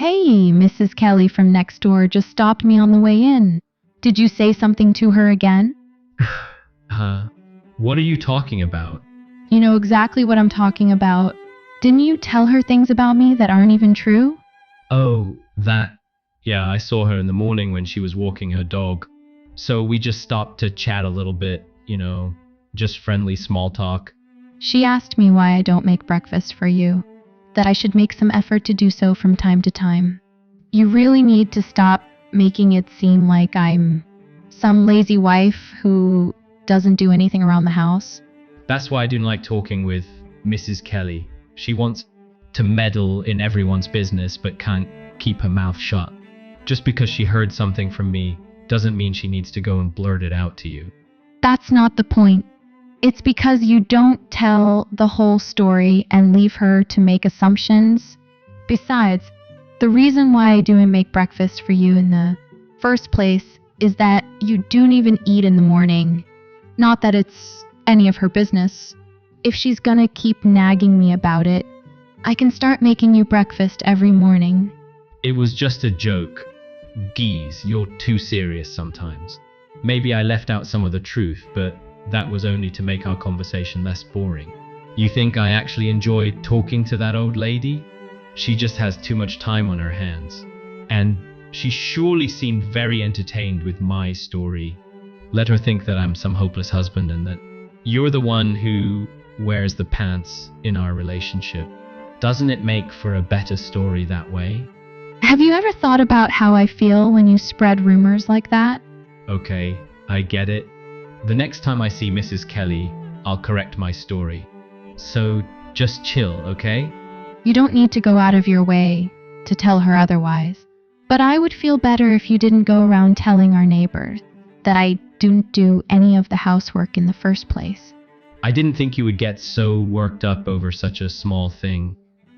Hey, Mrs. Kelly from next door just stopped me on the way in. Did you say something to her again? What are you talking about? You know exactly what I'm talking about. Didn't you tell her things about me that aren't even true? Oh, that. Yeah, I saw her in the morning when she was walking her dog. So we just stopped to chat a little bit, just friendly small talk. She asked me why I don't make breakfast for you, that I should make some effort to do so from time to time. You really need to stop making it seem like I'm some lazy wife who doesn't do anything around the house. That's why I don't like talking with Mrs. Kelly. She wants to meddle in everyone's business but can't keep her mouth shut. Just because she heard something from me doesn't mean she needs to go and blurt it out to you. That's not the point. It's because you don't tell the whole story and leave her to make assumptions. Besides, the reason why I didn't make breakfast for you in the first place is that you don't even eat in the morning. Not that it's any of her business. If she's gonna keep nagging me about it, I can start making you breakfast every morning. It was just a joke. Geez, you're too serious sometimes. Maybe I left out some of the truth, but that was only to make our conversation less boring. You think I actually enjoy talking to that old lady? She just has too much time on her hands. And she surely seemed very entertained with my story. Let her think that I'm some hopeless husband and that you're the one who wears the pants in our relationship. Doesn't it make for a better story that way? Have you ever thought about how I feel when you spread rumors like that? Okay, I get it. The next time I see Mrs. Kelly, I'll correct my story. So just chill, okay? You don't need to go out of your way to tell her otherwise. But I would feel better if you didn't go around telling our neighbors that I didn't do any of the housework in the first place. I didn't think you would get so worked up over such a small thing.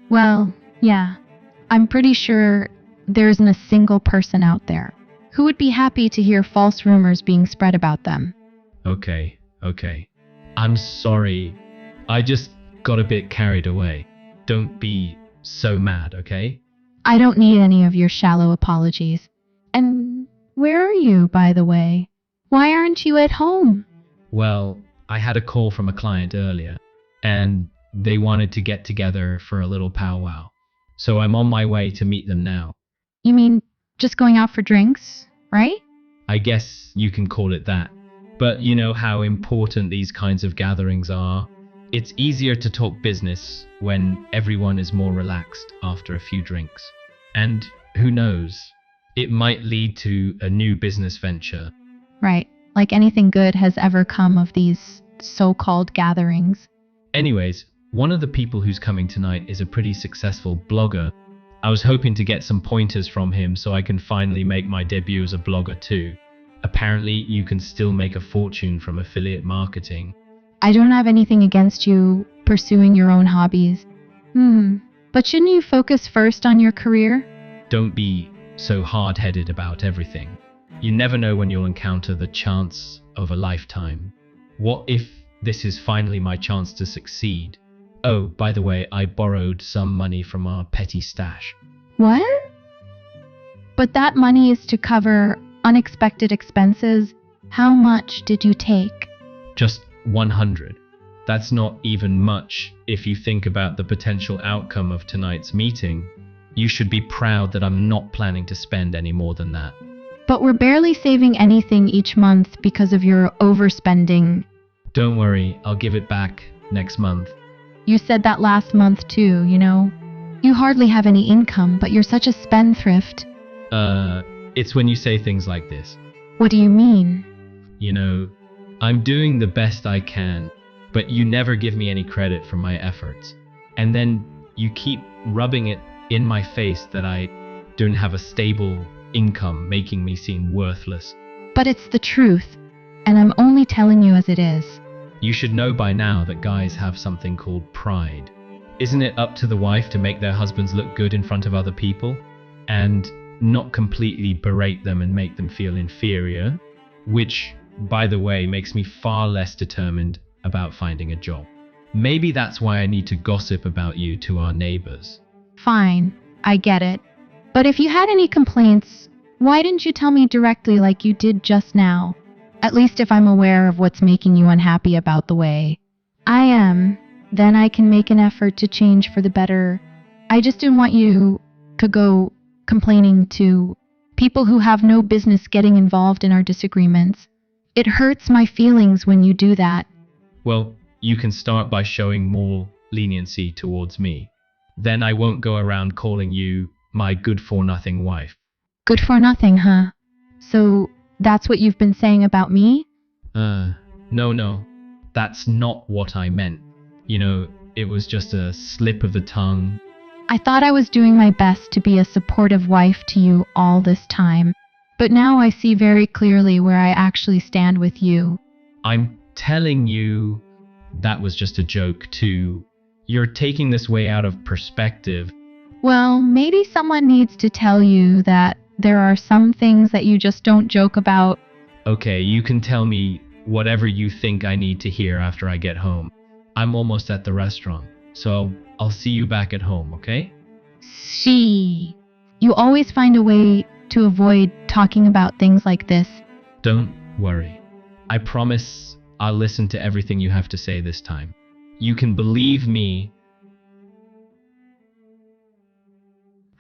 Well, yeah. I'm pretty sure there isn't a single person out there who would be happy to hear false rumors being spread about them. Okay. I'm sorry. I just got a bit carried away. Don't be so mad, okay? I don't need any of your shallow apologies. And where are you, by the way? Why aren't you at home? Well, I had a call from a client earlier, and they wanted to get together for a little powwow. So I'm on my way to meet them now. You mean just going out for drinks, right? I guess you can call it that. But you know how important these kinds of gatherings are. It's easier to talk business when everyone is more relaxed after a few drinks. And who knows, it might lead to a new business venture. Right, like anything good has ever come of these so-called gatherings. Anyways, one of the people who's coming tonight is a pretty successful blogger. I was hoping to get some pointers from him so I can finally make my debut as a blogger too. Apparently, you can still make a fortune from affiliate marketing. I don't have anything against you pursuing your own hobbies. But shouldn't you focus first on your career? Don't be so hard-headed about everything. You never know when you'll encounter the chance of a lifetime. What if this is finally my chance to succeed? Oh, by the way, I borrowed some money from our petty stash. What? But that money is to cover unexpected expenses. How much did you take? Just 100. That's not even much if you think about the potential outcome of tonight's meeting. You should be proud that I'm not planning to spend any more than that. But we're barely saving anything each month because of your overspending. Don't worry, I'll give it back next month. You said that last month too, you know. You hardly have any income, but you're such a spendthrift. It's when you say things like this. What do you mean? You know, I'm doing the best I can, but you never give me any credit for my efforts. And then you keep rubbing it in my face that I don't have a stable income, making me seem worthless. But it's the truth, and I'm only telling you as it is. You should know by now that guys have something called pride. Isn't it up to the wife to make their husbands look good in front of other people? And not completely berate them and make them feel inferior? Which, by the way, makes me far less determined about finding a job. Maybe that's why I need to gossip about you to our neighbors. Fine, I get it. But if you had any complaints, why didn't you tell me directly like you did just now? At least if I'm aware of what's making you unhappy about the way I am, then I can make an effort to change for the better. I just didn't want you to go complaining to people who have no business getting involved in our disagreements. It hurts my feelings when you do that. Well, you can start by showing more leniency towards me. Then I won't go around calling you my good-for-nothing wife. Good for nothing, huh? So that's what you've been saying about me? No. That's not what I meant. It was just a slip of the tongue. I thought I was doing my best to be a supportive wife to you all this time, but now I see very clearly where I actually stand with you. I'm telling you, that was just a joke too. You're taking this way out of perspective. Well, maybe someone needs to tell you that there are some things that you just don't joke about. Okay, you can tell me whatever you think I need to hear after I get home. I'm almost at the restaurant, so I'll see you back at home, okay? See, you always find a way to avoid talking about things like this. Don't worry. I promise I'll listen to everything you have to say this time. You can believe me.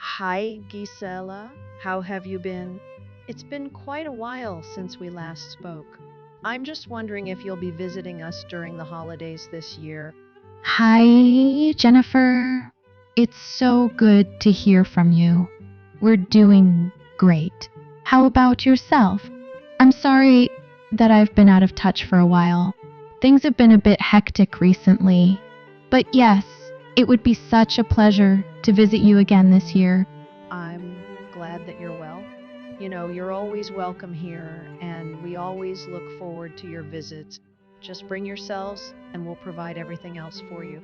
Hi, Gisela. How have you been? It's been quite a while since we last spoke. I'm just wondering if you'll be visiting us during the holidays this year. Hi, Jennifer. It's so good to hear from you. We're doing great. How about yourself? I'm sorry that I've been out of touch for a while. Things have been a bit hectic recently. But yes, it would be such a pleasure to visit you again this year. I'm glad that you're well. You're always welcome here, and we always look forward to your visits. Just bring yourselves, and we'll provide everything else for you.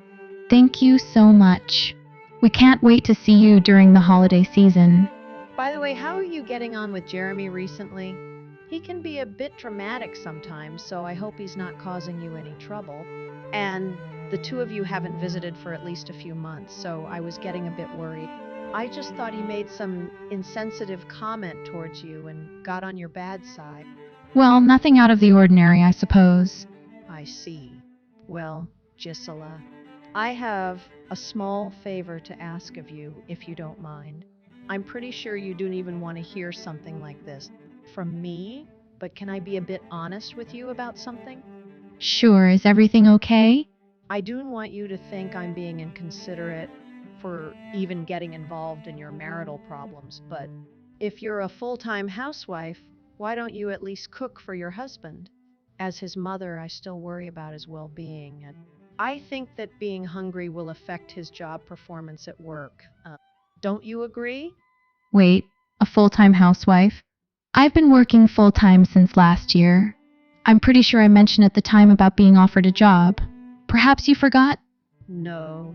Thank you so much. We can't wait to see you during the holiday season. By the way, how are you getting on with Jeremy recently? He can be a bit dramatic sometimes, so I hope he's not causing you any trouble. And the two of you haven't visited for at least a few months, so I was getting a bit worried. I just thought he made some insensitive comment towards you and got on your bad side. Well, nothing out of the ordinary, I suppose. I see. Well, Gisela, I have a small favor to ask of you, if you don't mind. I'm pretty sure you don't even want to hear something like this from me, but can I be a bit honest with you about something? Sure, is everything okay? I don't want you to think I'm being inconsiderate for even getting involved in your marital problems, but if you're a full-time housewife, why don't you at least cook for your husband? As his mother, I still worry about his well-being, and I think that being hungry will affect his job performance at work. Don't you agree? Wait, a full-time housewife? I've been working full-time since last year. I'm pretty sure I mentioned at the time about being offered a job. Perhaps you forgot? No.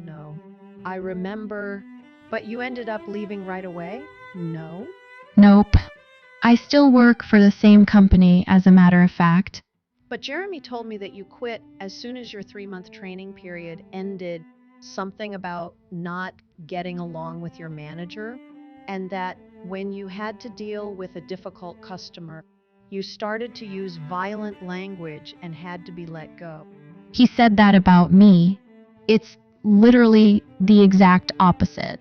I remember. But you ended up leaving right away? No? Nope. I still work for the same company, as a matter of fact. But Jeremy told me that you quit as soon as your 3-month training period ended, something about not getting along with your manager, and that when you had to deal with a difficult customer, you started to use violent language and had to be let go. He said that about me. It's literally the exact opposite.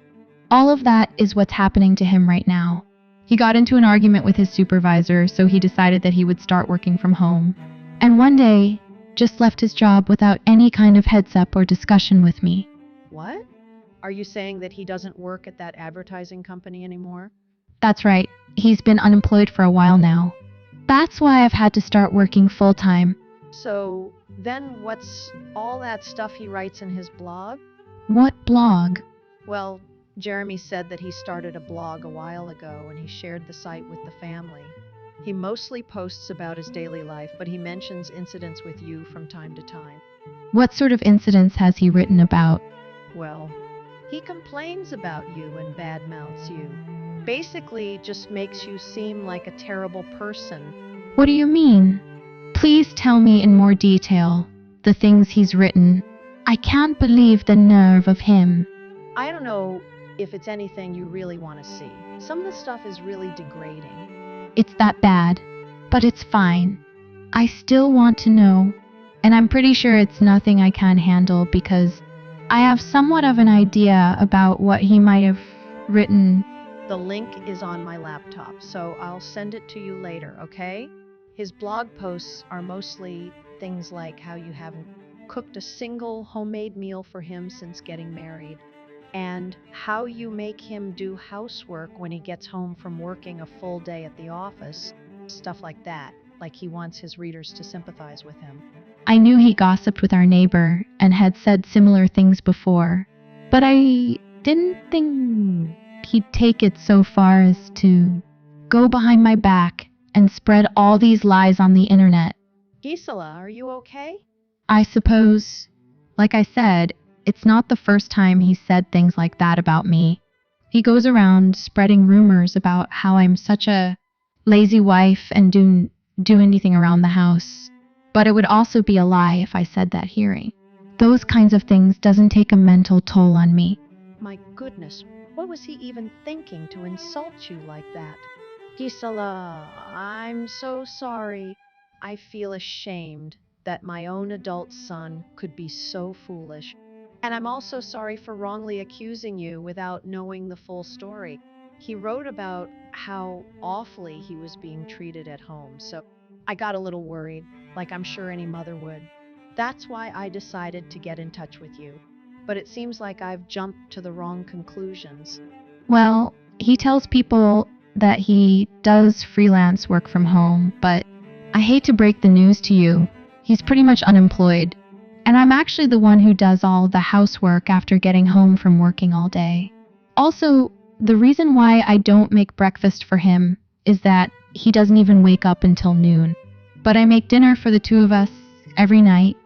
All of that is what's happening to him right now. He got into an argument with his supervisor, so he decided that he would start working from home. And one day, just left his job without any kind of heads up or discussion with me. What? Are you saying that he doesn't work at that advertising company anymore? That's right. He's been unemployed for a while now. That's why I've had to start working full-time. So then what's all that stuff he writes in his blog? What blog? Well, Jeremy said that he started a blog a while ago and he shared the site with the family. He mostly posts about his daily life, but he mentions incidents with you from time to time. What sort of incidents has he written about? Well, he complains about you and badmouths you. Basically, just makes you seem like a terrible person. What do you mean? Please tell me in more detail the things he's written. I can't believe the nerve of him. I don't know if it's anything you really want to see. Some of the stuff is really degrading. It's that bad, but it's fine. I still want to know, and I'm pretty sure it's nothing I can't handle because I have somewhat of an idea about what he might have written. The link is on my laptop, so I'll send it to you later, okay? His blog posts are mostly things like how you haven't cooked a single homemade meal for him since getting married, and how you make him do housework when he gets home from working a full day at the office. Stuff like that, like he wants his readers to sympathize with him. I knew he gossiped with our neighbor and had said similar things before, but I didn't think he'd take it so far as to go behind my back and spread all these lies on the internet. Gisela, are you okay? I suppose, like I said, it's not the first time he said things like that about me. He goes around spreading rumors about how I'm such a lazy wife and don't do anything around the house. But it would also be a lie if I said that hearing. Those kinds of things doesn't take a mental toll on me. My goodness, what was he even thinking to insult you like that? Gisela, I'm so sorry. I feel ashamed that my own adult son could be so foolish. And I'm also sorry for wrongly accusing you without knowing the full story. He wrote about how awfully he was being treated at home, so I got a little worried, like I'm sure any mother would. That's why I decided to get in touch with you. But it seems like I've jumped to the wrong conclusions. Well, he tells people that he does freelance work from home, but I hate to break the news to you. He's pretty much unemployed. And I'm actually the one who does all the housework after getting home from working all day. Also, the reason why I don't make breakfast for him is that he doesn't even wake up until noon. But I make dinner for the two of us every night.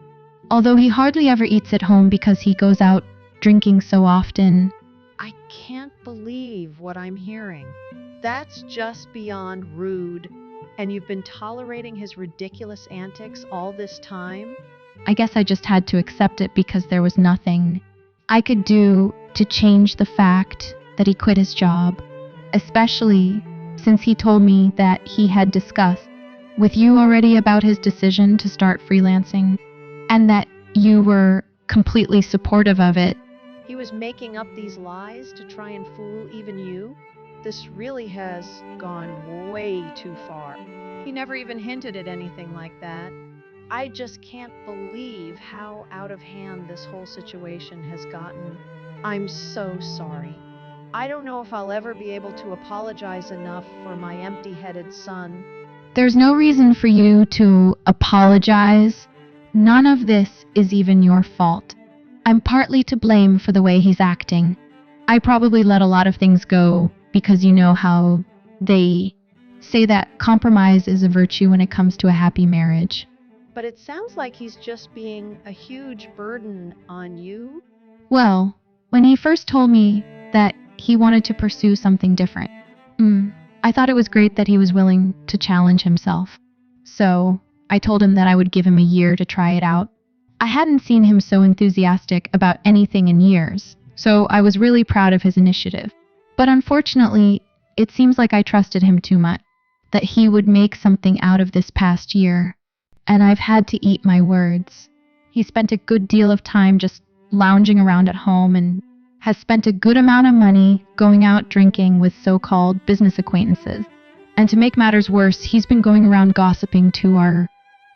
Although he hardly ever eats at home because he goes out drinking so often. I can't believe what I'm hearing. That's just beyond rude. And you've been tolerating his ridiculous antics all this time? I guess I just had to accept it because there was nothing I could do to change the fact that he quit his job, especially since he told me that he had discussed with you already about his decision to start freelancing and that you were completely supportive of it. He was making up these lies to try and fool even you? This really has gone way too far. He never even hinted at anything like that. I just can't believe how out of hand this whole situation has gotten. I'm so sorry. I don't know if I'll ever be able to apologize enough for my empty-headed son. There's no reason for you to apologize. None of this is even your fault. I'm partly to blame for the way he's acting. I probably let a lot of things go because you know how they say that compromise is a virtue when it comes to a happy marriage. But it sounds like he's just being a huge burden on you. Well, when he first told me that he wanted to pursue something different, I thought it was great that he was willing to challenge himself. So I told him that I would give him a year to try it out. I hadn't seen him so enthusiastic about anything in years, so I was really proud of his initiative. But unfortunately, it seems like I trusted him too much, that he would make something out of this past year. And I've had to eat my words. He spent a good deal of time just lounging around at home and has spent a good amount of money going out drinking with so-called business acquaintances. And to make matters worse, he's been going around gossiping to our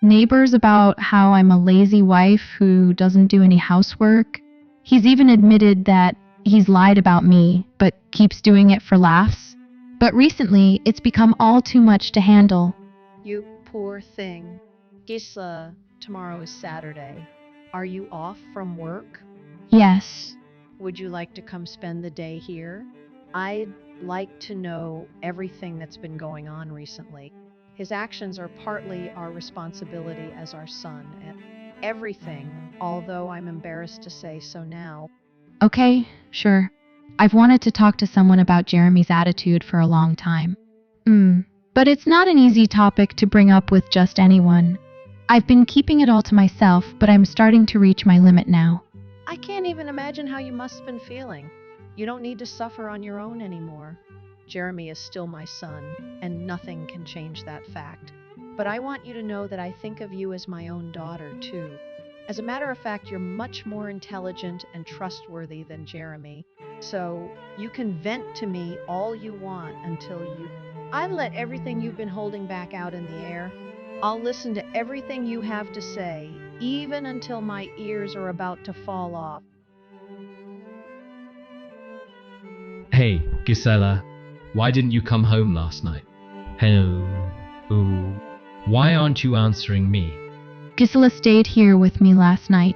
neighbors about how I'm a lazy wife who doesn't do any housework. He's even admitted that he's lied about me, but keeps doing it for laughs. But recently, it's become all too much to handle. You poor thing. Gisela, tomorrow is Saturday. Are you off from work? Yes. Would you like to come spend the day here? I'd like to know everything that's been going on recently. His actions are partly our responsibility as our son, and everything, although I'm embarrassed to say so now. Okay, sure. I've wanted to talk to someone about Jeremy's attitude for a long time. But it's not an easy topic to bring up with just anyone. I've been keeping it all to myself, but I'm starting to reach my limit now. I can't even imagine how you must have been feeling. You don't need to suffer on your own anymore. Jeremy is still my son, and nothing can change that fact. But I want you to know that I think of you as my own daughter, too. As a matter of fact, you're much more intelligent and trustworthy than Jeremy. So you can vent to me all you want until you... I let everything you've been holding back out in the air. I'll listen to everything you have to say, even until my ears are about to fall off. Hey, Gisela, why didn't you come home last night? Hello. Ooh. Why aren't you answering me? Gisela stayed here with me last night.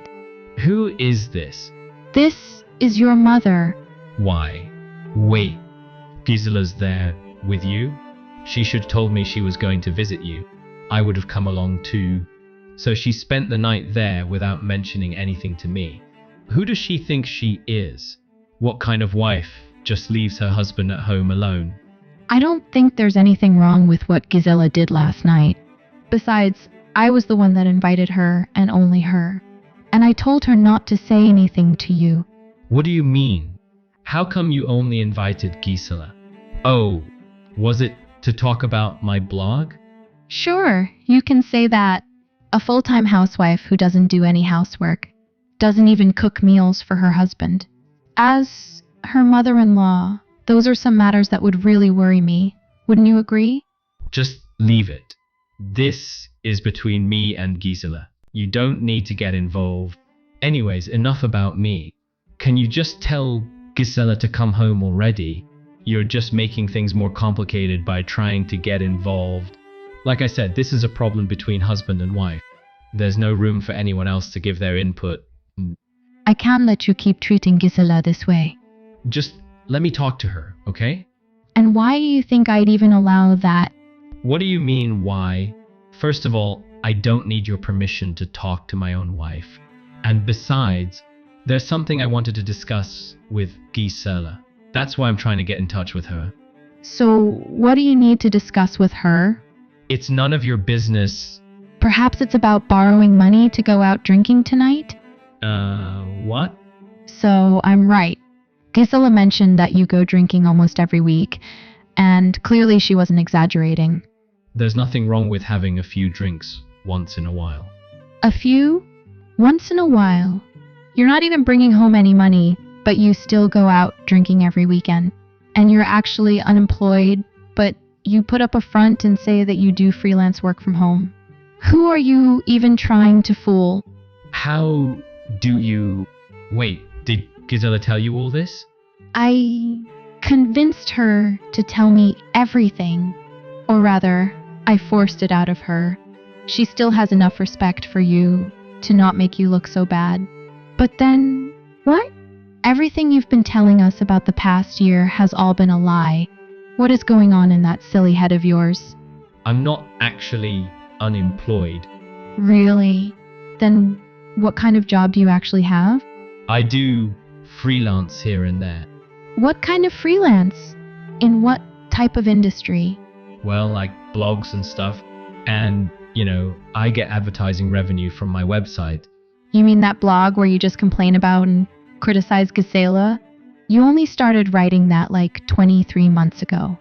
Who is this? This is your mother. Why? Wait, Gisela's there with you? She should have told me she was going to visit you. I would have come along too. So she spent the night there without mentioning anything to me. Who does she think she is? What kind of wife just leaves her husband at home alone? I don't think there's anything wrong with what Gisela did last night. Besides, I was the one that invited her and only her. And I told her not to say anything to you. What do you mean? How come you only invited Gisela? Oh, was it to talk about my blog? Sure, you can say that. A full-time housewife who doesn't do any housework, doesn't even cook meals for her husband. As her mother-in-law, those are some matters that would really worry me. Wouldn't you agree? Just leave it. This is between me and Gisela. You don't need to get involved. Anyways, enough about me. Can you just tell Gisela to come home already? You're just making things more complicated by trying to get involved. Like I said, this is a problem between husband and wife. There's no room for anyone else to give their input. I can't let you keep treating Gisela this way. Just let me talk to her, okay? And why do you think I'd even allow that? What do you mean, why? First of all, I don't need your permission to talk to my own wife. And besides, there's something I wanted to discuss with Gisela. That's why I'm trying to get in touch with her. So, what do you need to discuss with her? It's none of your business. Perhaps it's about borrowing money to go out drinking tonight? What? So, I'm right. Gisela mentioned that you go drinking almost every week, and clearly she wasn't exaggerating. There's nothing wrong with having a few drinks once in a while. A few? Once in a while? You're not even bringing home any money, but you still go out drinking every weekend. And you're actually unemployed, but you put up a front and say that you do freelance work from home. Who are you even trying to fool? How do you... Wait, did Gisela tell you all this? I convinced her to tell me everything. Or rather, I forced it out of her. She still has enough respect for you to not make you look so bad. But then, what? Everything you've been telling us about the past year has all been a lie. What is going on in that silly head of yours? I'm not actually unemployed. Really? Then what kind of job do you actually have? I do freelance here and there. What kind of freelance? In what type of industry? Well, like blogs and stuff. And, I get advertising revenue from my website. You mean that blog where you just complain about and criticize Gisela? You only started writing that like 23 months ago.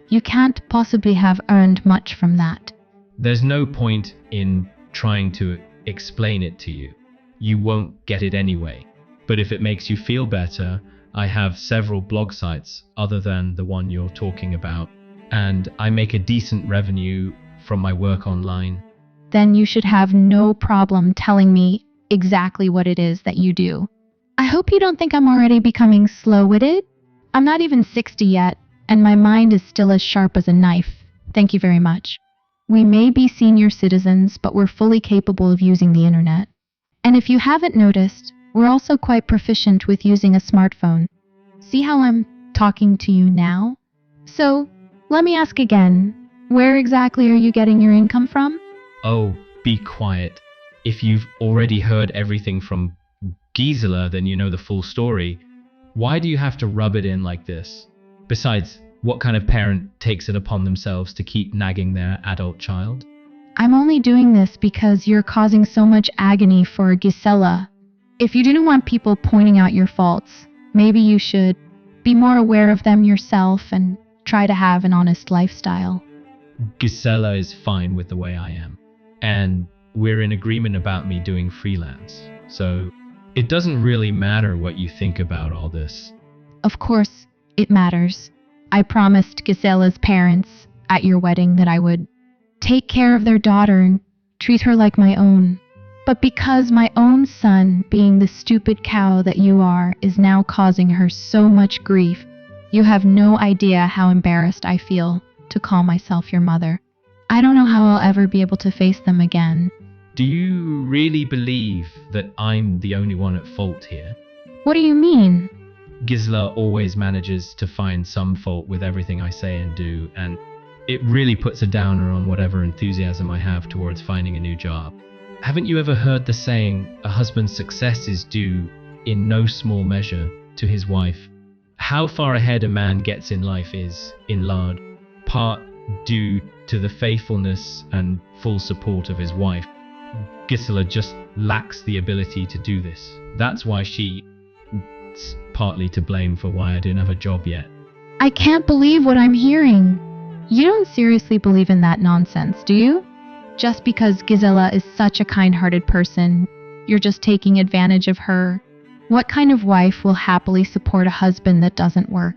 You can't possibly have earned much from that. There's no point in trying to explain it to you. You won't get it anyway. But if it makes you feel better, I have several blog sites other than the one you're talking about, and I make a decent revenue from my work online. Then you should have no problem telling me exactly what it is that you do. I hope you don't think I'm already becoming slow-witted. I'm not even 60 yet, and my mind is still as sharp as a knife. Thank you very much. We may be senior citizens, but we're fully capable of using the internet. And if you haven't noticed, we're also quite proficient with using a smartphone. See how I'm talking to you now? So, let me ask again, where exactly are you getting your income from? Oh, be quiet. If you've already heard everything from Gisela, then you know the full story. Why do you have to rub it in like this? Besides, what kind of parent takes it upon themselves to keep nagging their adult child? I'm only doing this because you're causing so much agony for Gisela. If you didn't want people pointing out your faults, maybe you should be more aware of them yourself and try to have an honest lifestyle. Gisela is fine with the way I am. And we're in agreement about me doing freelance. So it doesn't really matter what you think about all this. Of course, it matters. I promised Gisela's parents at your wedding that I would take care of their daughter and treat her like my own. But because my own son, being the stupid cow that you are, is now causing her so much grief, you have no idea how embarrassed I feel to call myself your mother. I don't know how I'll ever be able to face them again. Do you really believe that I'm the only one at fault here? What do you mean? Gisela always manages to find some fault with everything I say and do, and it really puts a downer on whatever enthusiasm I have towards finding a new job. Haven't you ever heard the saying, a husband's success is due, in no small measure, to his wife? How far ahead a man gets in life is, in large part, due to the faithfulness and full support of his wife. Gisela just lacks the ability to do this. That's why she's partly to blame for why I didn't have a job yet. I can't believe what I'm hearing. You don't seriously believe in that nonsense, do you? Just because Gisela is such a kind-hearted person, you're just taking advantage of her. What kind of wife will happily support a husband that doesn't work?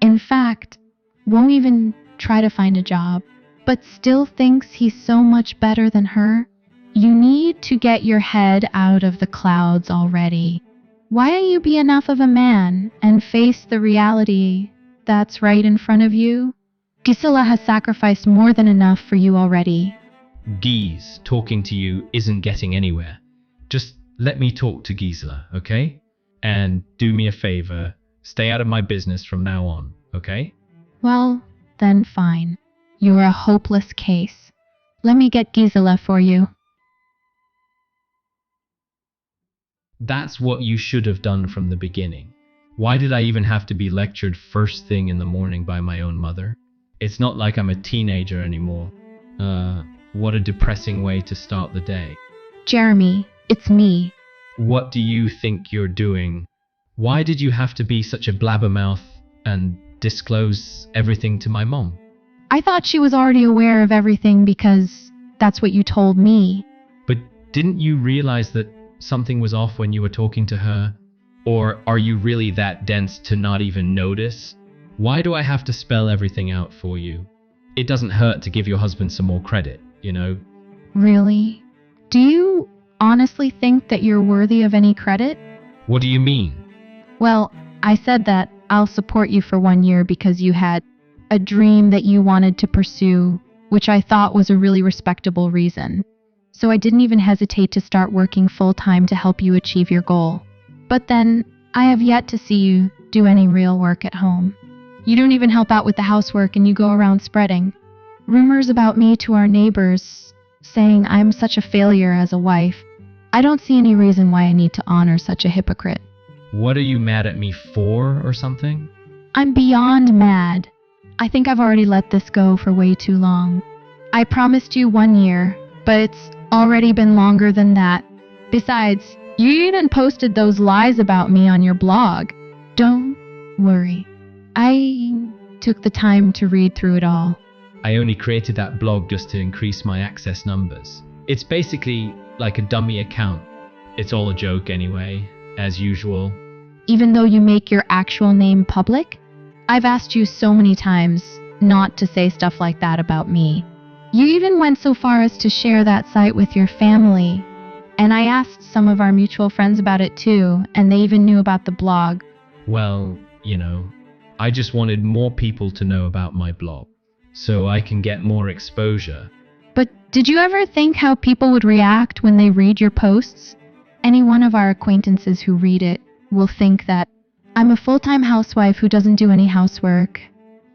In fact, won't even try to find a job, but still thinks he's so much better than her? You need to get your head out of the clouds already. Why don't you be enough of a man and face the reality that's right in front of you? Gisela has sacrificed more than enough for you already. Guise, talking to you isn't getting anywhere. Just let me talk to Gisela, okay? And do me a favor, stay out of my business from now on, okay? Well, then fine. You're a hopeless case. Let me get Gisela for you. That's what you should have done from the beginning. Why did I even have to be lectured first thing in the morning by my own mother? It's not like I'm a teenager anymore. What a depressing way to start the day. Jeremy, it's me. What do you think you're doing? Why did you have to be such a blabbermouth and disclose everything to my mom? I thought she was already aware of everything because that's what you told me. But didn't you realize that something was off when you were talking to her? Or are you really that dense to not even notice? Why do I have to spell everything out for you? It doesn't hurt to give your husband some more credit, you know? Really? Do you honestly think that you're worthy of any credit? What do you mean? Well, I said that I'll support you for 1 year because you had a dream that you wanted to pursue, which I thought was a really respectable reason. So I didn't even hesitate to start working full-time to help you achieve your goal. But then, I have yet to see you do any real work at home. You don't even help out with the housework and you go around spreading rumors about me to our neighbors, saying I'm such a failure as a wife. I don't see any reason why I need to honor such a hypocrite. What are you mad at me for or something? I'm beyond mad. I think I've already let this go for way too long. I promised you 1 year, but it's already been longer than that. Besides, you even posted those lies about me on your blog. Don't worry. I took the time to read through it all. I only created that blog just to increase my access numbers. It's basically like a dummy account. It's all a joke anyway, as usual. Even though you make your actual name public? I've asked you so many times not to say stuff like that about me. You even went so far as to share that site with your family. And I asked some of our mutual friends about it too, and they even knew about the blog. Well, you know, I just wanted more people to know about my blog, so I can get more exposure. But did you ever think how people would react when they read your posts? Any one of our acquaintances who read it will think that I'm a full-time housewife who doesn't do any housework.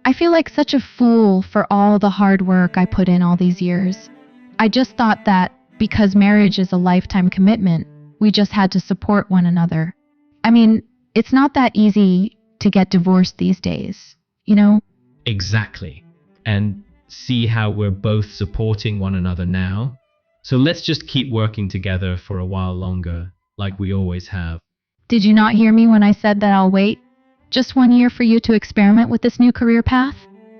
I feel like such a fool for all the hard work I put in all these years. I just thought that because marriage is a lifetime commitment, we just had to support one another. I mean, it's not that easy to get divorced these days, you know? Exactly. And see how we're both supporting one another now? So let's just keep working together for a while longer, like we always have. Did you not hear me when I said that I'll wait just 1 year for you to experiment with this new career path?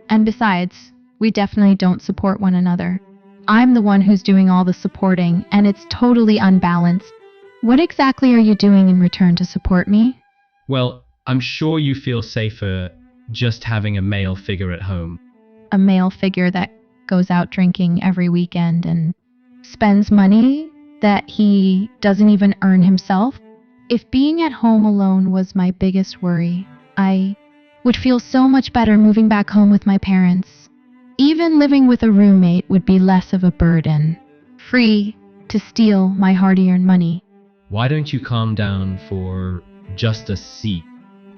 And besides, we definitely don't support one another. I'm the one who's doing all the supporting, and it's totally unbalanced. What exactly are you doing in return to support me? Well, I'm sure you feel safer just having a male figure at home. A male figure that goes out drinking every weekend and spends money that he doesn't even earn himself? If being at home alone was my biggest worry, I would feel so much better moving back home with my parents. Even living with a roommate would be less of a burden. Free to steal my hard-earned money. Why don't you calm down for just a seat?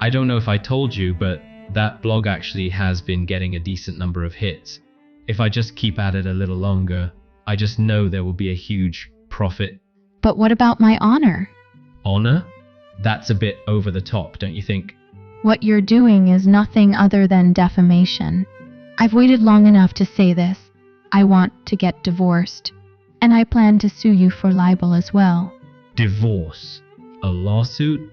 I don't know if I told you, but that blog actually has been getting a decent number of hits. If I just keep at it a little longer, I just know there will be a huge profit. But what about my honor? Honor? That's a bit over the top, don't you think? What you're doing is nothing other than defamation. I've waited long enough to say this. I want to get divorced. And I plan to sue you for libel as well. Divorce? A lawsuit?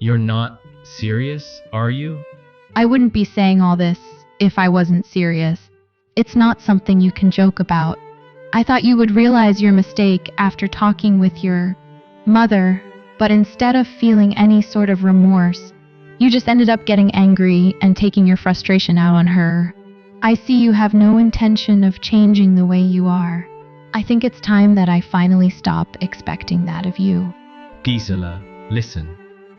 You're not serious, are you? I wouldn't be saying all this if I wasn't serious. It's not something you can joke about. I thought you would realize your mistake after talking with your mother, but instead of feeling any sort of remorse, you just ended up getting angry and taking your frustration out on her. I see you have no intention of changing the way you are. I think it's time that I finally stop expecting that of you. Gisela, listen.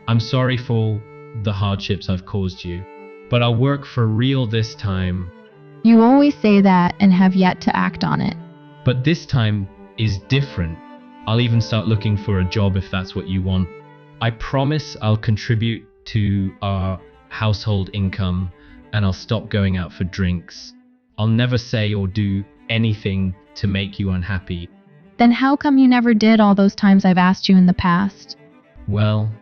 I'm sorry for the hardships I've caused you, but I'll work for real this time. You always say that and have yet to act on it. But this time is different. I'll even start looking for a job if that's what you want. I promise I'll contribute to our household income and I'll stop going out for drinks. I'll never say or do anything to make you unhappy. Then how come you never did all those times I've asked you in the past? Well,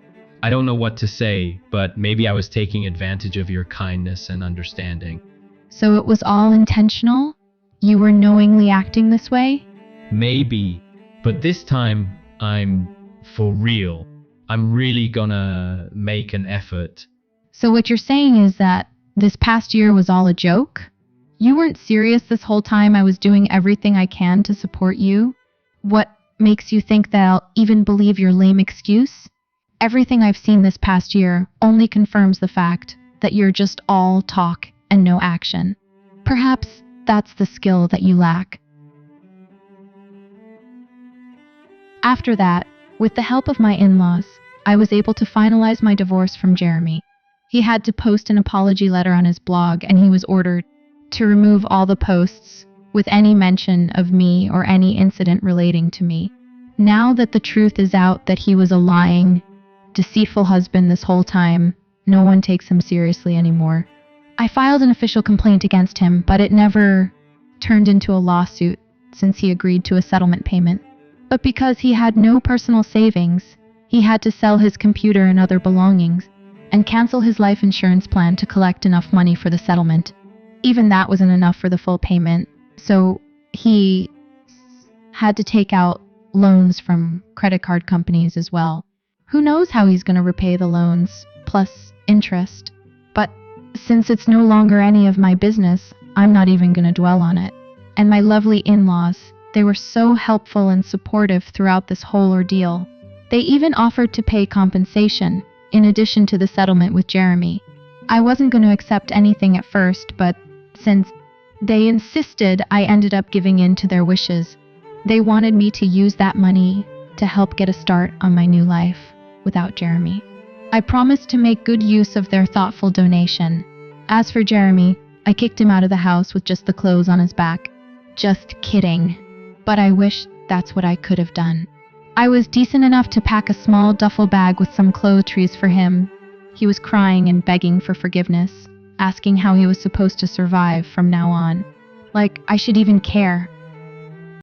I don't know what to say, but maybe I was taking advantage of your kindness and understanding. So it was all intentional? You were knowingly acting this way? Maybe, but this time I'm for real. I'm really gonna make an effort. So what you're saying is that this past year was all a joke? You weren't serious this whole time I was doing everything I can to support you? What makes you think that I'll even believe your lame excuse? Everything I've seen this past year only confirms the fact that you're just all talk and no action. Perhaps that's the skill that you lack. After that, with the help of my in-laws, I was able to finalize my divorce from Jeremy. He had to post an apology letter on his blog, and he was ordered to remove all the posts with any mention of me or any incident relating to me. Now that the truth is out that he was a lying, deceitful husband this whole time, no one takes him seriously anymore. I filed an official complaint against him, but it never turned into a lawsuit since he agreed to a settlement payment. But because he had no personal savings, he had to sell his computer and other belongings and cancel his life insurance plan to collect enough money for the settlement. Even that wasn't enough for the full payment, so he had to take out loans from credit card companies as well. Who knows how he's going to repay the loans, plus interest. But since it's no longer any of my business, I'm not even going to dwell on it. And my lovely in-laws, they were so helpful and supportive throughout this whole ordeal. They even offered to pay compensation, in addition to the settlement with Jeremy. I wasn't going to accept anything at first, but since they insisted, I ended up giving in to their wishes. They wanted me to use that money to help get a start on my new life without Jeremy. I promised to make good use of their thoughtful donation. As for Jeremy, I kicked him out of the house with just the clothes on his back. Just kidding. But I wish that's what I could have done. I was decent enough to pack a small duffel bag with some clothes for him. He was crying and begging for forgiveness, asking how he was supposed to survive from now on. Like I should even care.